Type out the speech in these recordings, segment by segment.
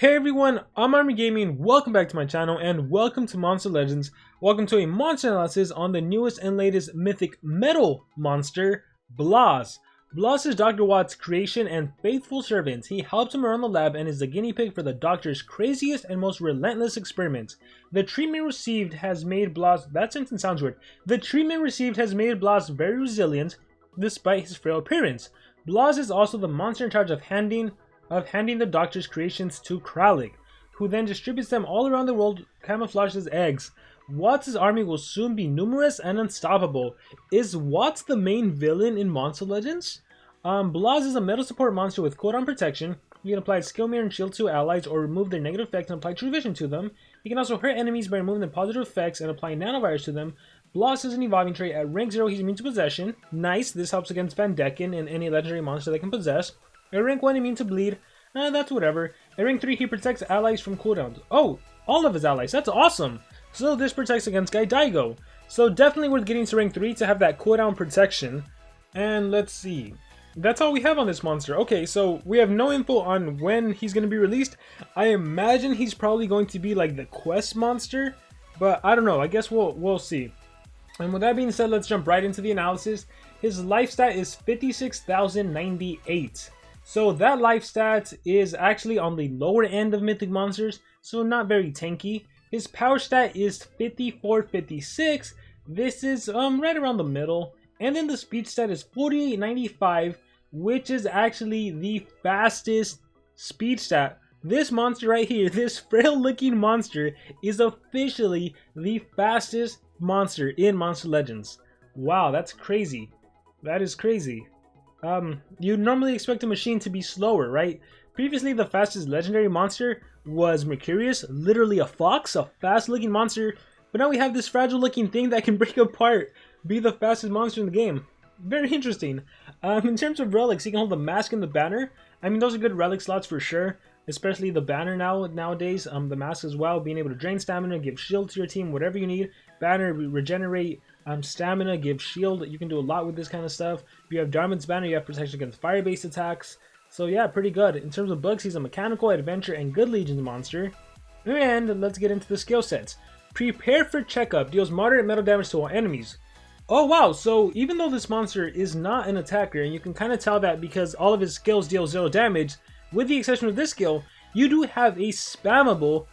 Hey everyone, I'm Army Gaming, welcome back to my channel and welcome to Monster Legends. Welcome to a monster analysis on the newest and latest mythic metal monster, Blaz. Blaz is Dr. Watt's creation and faithful servant. He helps him around the lab and is the guinea pig for the doctor's craziest and most relentless experiments. The treatment received has made Blaz, that sentence sounds weird. The treatment received has made Blaz very resilient despite his frail appearance. Blaz is also the monster in charge of handing the doctor's creations to Kralik, who then distributes them all around the world camouflaged as eggs. Watts' army will soon be numerous and unstoppable. Is Watts the main villain in Monster Legends? Blaz is a metal support monster with cooldown protection. You can apply skill mirror and shield to allies or remove their negative effects and apply true vision to them. He can also hurt enemies by removing their positive effects and applying nanovirus to them. Blaz is an evolving trait. At rank 0 he's immune to possession. Nice, this helps against Vandecken and any legendary monster that can possess. At rank 1 immune to bleed. That's whatever. At rank 3 he protects allies from cooldowns. Oh, all of his allies, that's awesome! So this protects against Daigo. So definitely worth getting to rank 3 to have that cooldown protection. And let's see. That's all we have on this monster. Okay, so we have no info on when he's going to be released. I imagine he's probably going to be like the quest monster. But I don't know, I guess we'll see. And with that being said, let's jump right into the analysis. His life stat is 56,098. So that life stat is actually on the lower end of mythic monsters, so not very tanky. His power stat is 5456. This is right around the middle. And then the speed stat is 4895, which is actually the fastest speed stat. This monster right here, this frail looking monster, is officially the fastest monster in Monster Legends. Wow, that's crazy. That is crazy. You'd normally expect a machine to be slower, right? Previously, the fastest legendary monster was Mercurius, literally a fox, a fast-looking monster. But now we have this fragile-looking thing that can break apart, be the fastest monster in the game. Very interesting. In terms of relics, he can hold the mask and the banner. I mean, those are good relic slots for sure, especially the banner nowadays. The mask as well, being able to drain stamina, give shield to your team, whatever you need. Banner, regenerate stamina, give shield. You can do a lot with this kind of stuff. If you have Darman's banner, you have protection against fire-based attacks. So yeah, pretty good. In terms of bugs, he's a mechanical, adventure, and good legions monster. And let's get into the skill sets. Prepare for Checkup, deals moderate metal damage to all enemies. Oh wow, so even though this monster is not an attacker, and you can kind of tell that because all of his skills deal 0 damage, with the exception of this skill, you do have a spammable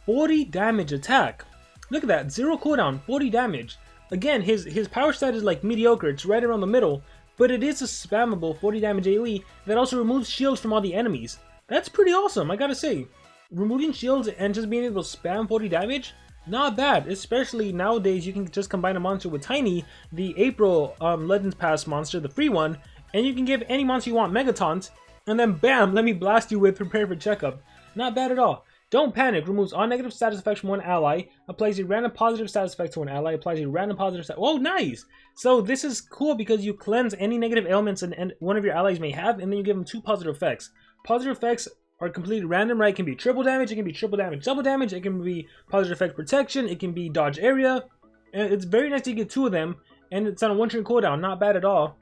40 damage attack. Look at that, 0 cooldown, 40 damage. Again, his power stat is like mediocre, it's right around the middle, but it is a spammable 40 damage AoE that also removes shields from all the enemies. That's pretty awesome, I gotta say. Removing shields and just being able to spam 40 damage, not bad, especially nowadays you can just combine a monster with Tiny, the April Legends Pass monster, the free one, and you can give any monster you want Megataunt, and then bam, let me blast you with Prepare for Checkup. Not bad at all. Don't Panic removes all negative status effects from one ally, applies a random positive status effect to one ally, applies a random positive status. Oh, nice! So this is cool because you cleanse any negative ailments and one of your allies may have, and then you give them 2 positive effects. Positive effects are completely random, right? It can be triple damage, it can be triple damage, double damage, it can be positive effect protection, it can be dodge area. And it's very nice to get 2 of them, and it's on a 1-turn cooldown, not bad at all.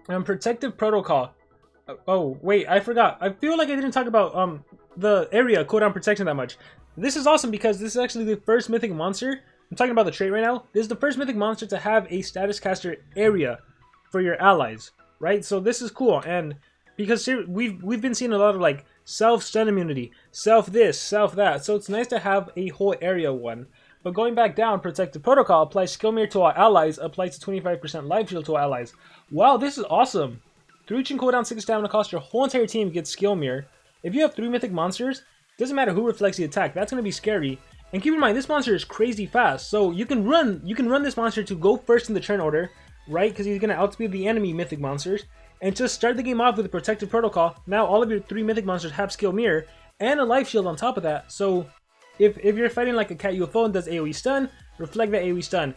Protective Protocol. Oh, wait, I forgot. I feel like I didn't talk about the area cooldown protection that much. This is awesome because this is actually the first mythic monster. I'm talking about the trait right now. This is the first mythic monster to have a status caster area for your allies, right? So this is cool, and because we've been seeing a lot of like self-stun immunity, self this, self that, so it's nice to have a whole area one. But going back down, Protective Protocol applies skill mirror to all allies, applies to 25% life shield to all allies. Wow, this is awesome. 3 reaching cooldown, 6 stamina cost, your whole entire team gets skill mirror. If you have 3 mythic monsters, doesn't matter who reflects the attack, that's going to be scary. And keep in mind, this monster is crazy fast, so you can run this monster to go first in the turn order, right? Because he's going to outspeed the enemy mythic monsters. And just start the game off with a Protective Protocol. Now all of your 3 mythic monsters have skill mirror and a life shield on top of that. So if you're fighting like a cat UFO and does AoE stun, reflect that AoE stun.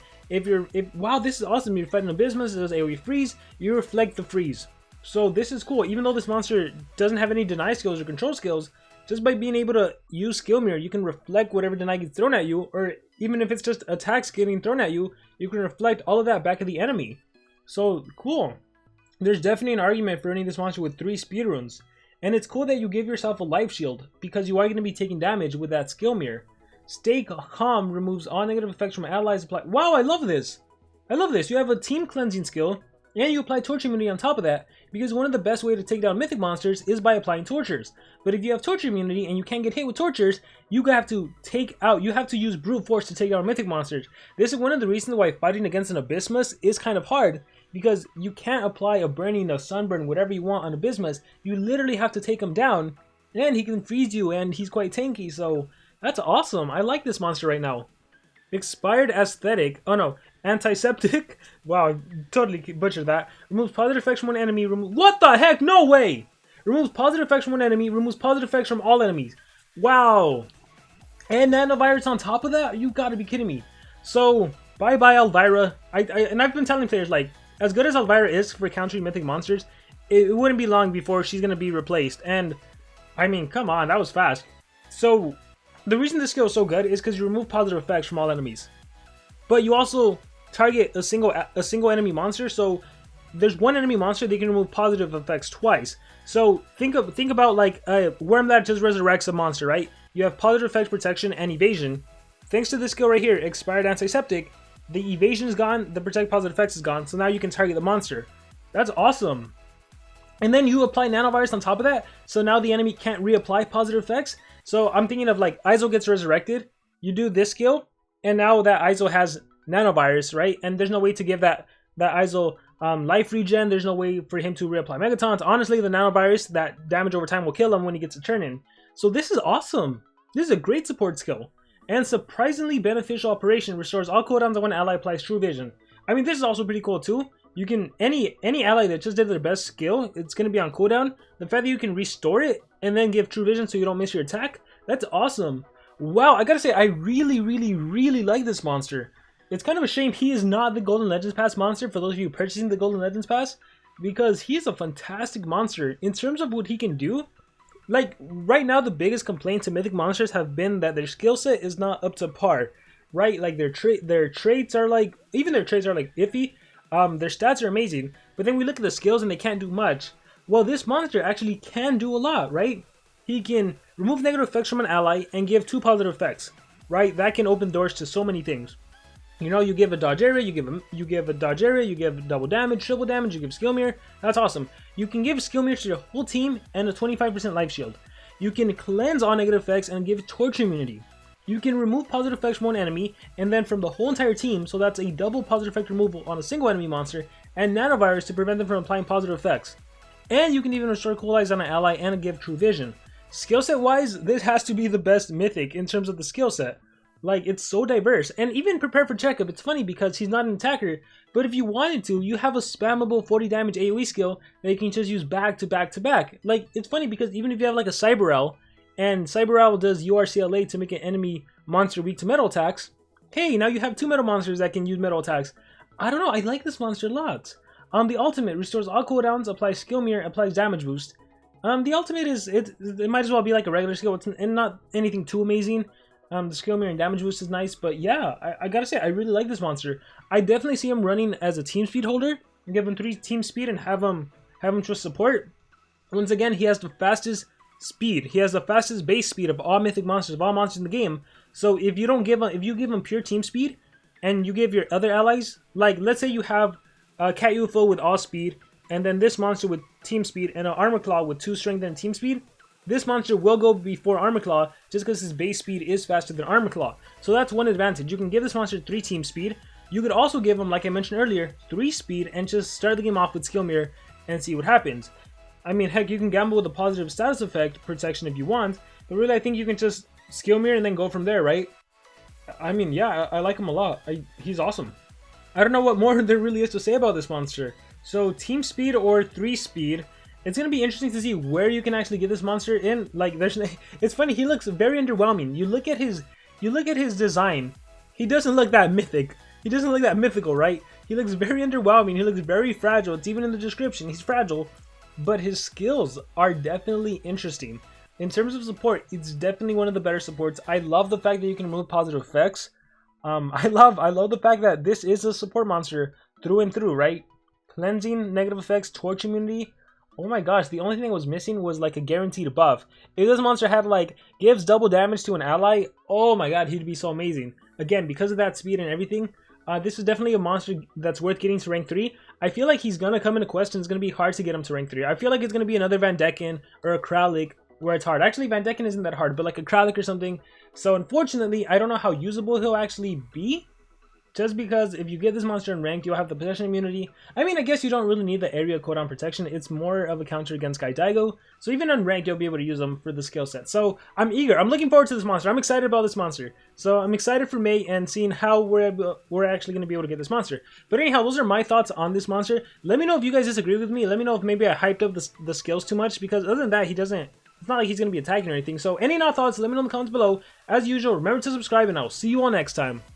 Wow, this is awesome. You're fighting Abysmus, it does AoE freeze, you reflect the freeze. So this is cool. Even though this monster doesn't have any deny skills or control skills, just by being able to use skill mirror, you can reflect whatever deny gets thrown at you, or even if it's just attacks getting thrown at you, you can reflect all of that back at the enemy. So cool. There's definitely an argument for earning this monster with 3 speed runes. And it's cool that you give yourself a life shield, because you are going to be taking damage with that skill mirror. Stay calm removes all negative effects from allies. Wow, I love this! I love this. You have a team cleansing skill, and you apply torture immunity on top of that, because one of the best way to take down mythic monsters is by applying tortures. But if you have torture immunity and you can't get hit with tortures, you have to use brute force to take down mythic monsters. This is one of the reasons why fighting against an Abysmus is kind of hard, because you can't apply a burning, a sunburn, whatever you want on Abysmus. You literally have to take him down, and he can freeze you, and he's quite tanky, so that's awesome. I like this monster right now. Expired aesthetic. Oh no, antiseptic. Wow, I totally butchered that. Removes positive effects from one enemy. What the heck? No way! Removes positive effects from one enemy. Removes positive effects from all enemies. Wow. And nanovirus on top of that? You gotta be kidding me. So, bye bye Elvira. And I've been telling players, like, as good as Elvira is for countering mythic monsters, it wouldn't be long before she's gonna be replaced. And, I mean, come on, that was fast. So, the reason this skill is so good is because you remove positive effects from all enemies. But you also target a single enemy monster, so there's one enemy monster they can remove positive effects twice. So think about like a worm that just resurrects a monster, right? You have positive effects protection and evasion. Thanks to this skill right here, expired antiseptic, the evasion is gone, the protect positive effects is gone, so now you can target the monster. That's awesome. And then you apply nanovirus on top of that, so now the enemy can't reapply positive effects. So I'm thinking of like Iso gets resurrected, you do this skill, and now that Iso has nanovirus, right? And there's no way to give that Iso life regen. There's no way for him to reapply megatons. Honestly, the nanovirus, that damage over time will kill him when he gets a turn in. So this is awesome. This is a great support skill. And surprisingly beneficial operation, restores all cooldowns on when ally applies True Vision. I mean, this is also pretty cool too. You can, any ally that just did their best skill, it's going to be on cooldown. The fact that you can restore it and then give True Vision so you don't miss your attack, that's awesome. Wow, I gotta say, I really like this monster. It's kind of a shame he is not the Golden Legends Pass monster for those of you purchasing the Golden Legends Pass, because he's a fantastic monster. In terms of what he can do, like, right now the biggest complaint to Mythic monsters have been that their skill set is not up to par, right? Like, their traits are like, even their traits are like iffy. Their stats are amazing, but then we look at the skills and they can't do much. Well, this monster actually can do a lot, right? He can remove negative effects from an ally and give 2 positive effects, right? That can open doors to so many things. You know, you give a dodge area, you give a dodge area, you give double damage, triple damage, you give skill mirror. That's awesome. You can give skill mirror to your whole team and a 25% life shield. You can cleanse all negative effects and give torture immunity. You can remove positive effects from one enemy and then from the whole entire team, so that's a double positive effect removal on a single enemy monster, and nanovirus to prevent them from applying positive effects. And you can even restore cool eyes on an ally and give True Vision. Skill set wise, this has to be the best Mythic in terms of the skill set. Like, it's so diverse. And even Prepare for Checkup, it's funny because he's not an attacker, but if you wanted to, you have a spammable 40 damage AoE skill that you can just use back to back to back. Like, it's funny because even if you have like a Cyber-Owl, and Cyber-Owl does URCLA to make an enemy monster weak to metal attacks, hey, now you have 2 metal monsters that can use metal attacks. I don't know, I like this monster a lot. The ultimate restores all cooldowns, applies skill mirror, applies damage boost. The ultimate is, it might as well be like a regular skill, and not anything too amazing. The skill mirror and damage boost is nice, but yeah, I gotta say, I really like this monster. I definitely see him running as a team speed holder, and give him 3 team speed and have him just support. Once again, he has the fastest speed. He has the fastest base speed of all mythic monsters, of all monsters in the game. So if you give him pure team speed, and you give your other allies, like let's say you have Cat UFO with all speed, and then this monster with team speed, and an Armor Claw with 2 strength and team speed, this monster will go before Armor Claw just because his base speed is faster than Armor Claw. So that's one advantage. You can give this monster 3 team speed. You could also give him, like I mentioned earlier, 3 speed and just start the game off with skill mirror and see what happens. I mean, heck, you can gamble with a positive status effect protection if you want, but really I think you can just skill mirror and then go from there, right? I mean, yeah, I like him a lot. He's awesome. I don't know what more there really is to say about this monster. So team speed or 3 speed. It's gonna be interesting to see where you can actually get this monster in. Like, it's funny. He looks very underwhelming. You look at his design. He doesn't look that mythic. He doesn't look that mythical, right? He looks very underwhelming. He looks very fragile. It's even in the description. He's fragile, but his skills are definitely interesting. In terms of support, it's definitely one of the better supports. I love the fact that you can remove positive effects. I love the fact that this is a support monster through and through, right? Cleansing, negative effects, torch immunity. Oh my gosh, the only thing that was missing was like a guaranteed buff. If this monster had like gives double damage to an ally, oh my god, he'd be so amazing. Again, because of that speed and everything, this is definitely a monster that's worth getting to rank 3. I feel like he's gonna come into quest and it's gonna be hard to get him to rank 3. I feel like it's gonna be another Van Decken or a Kralik where it's hard. Actually, Van Decken isn't that hard, but like a Kralik or something. So unfortunately, I don't know how usable he'll actually be. Just because if you get this monster in ranked, you'll have the possession immunity. I mean, I guess you don't really need the area cooldown protection. It's more of a counter against Sky Daigo. So even on ranked, you'll be able to use them for the skill set. So I'm eager. I'm looking forward to this monster. I'm excited about this monster. So I'm excited for May and seeing how we're actually going to be able to get this monster. But anyhow, those are my thoughts on this monster. Let me know if you guys disagree with me. Let me know if maybe I hyped up the skills too much. Because other than that, he doesn't... It's not like he's going to be attacking or anything. So any thoughts, let me know in the comments below. As usual, remember to subscribe and I will see you all next time.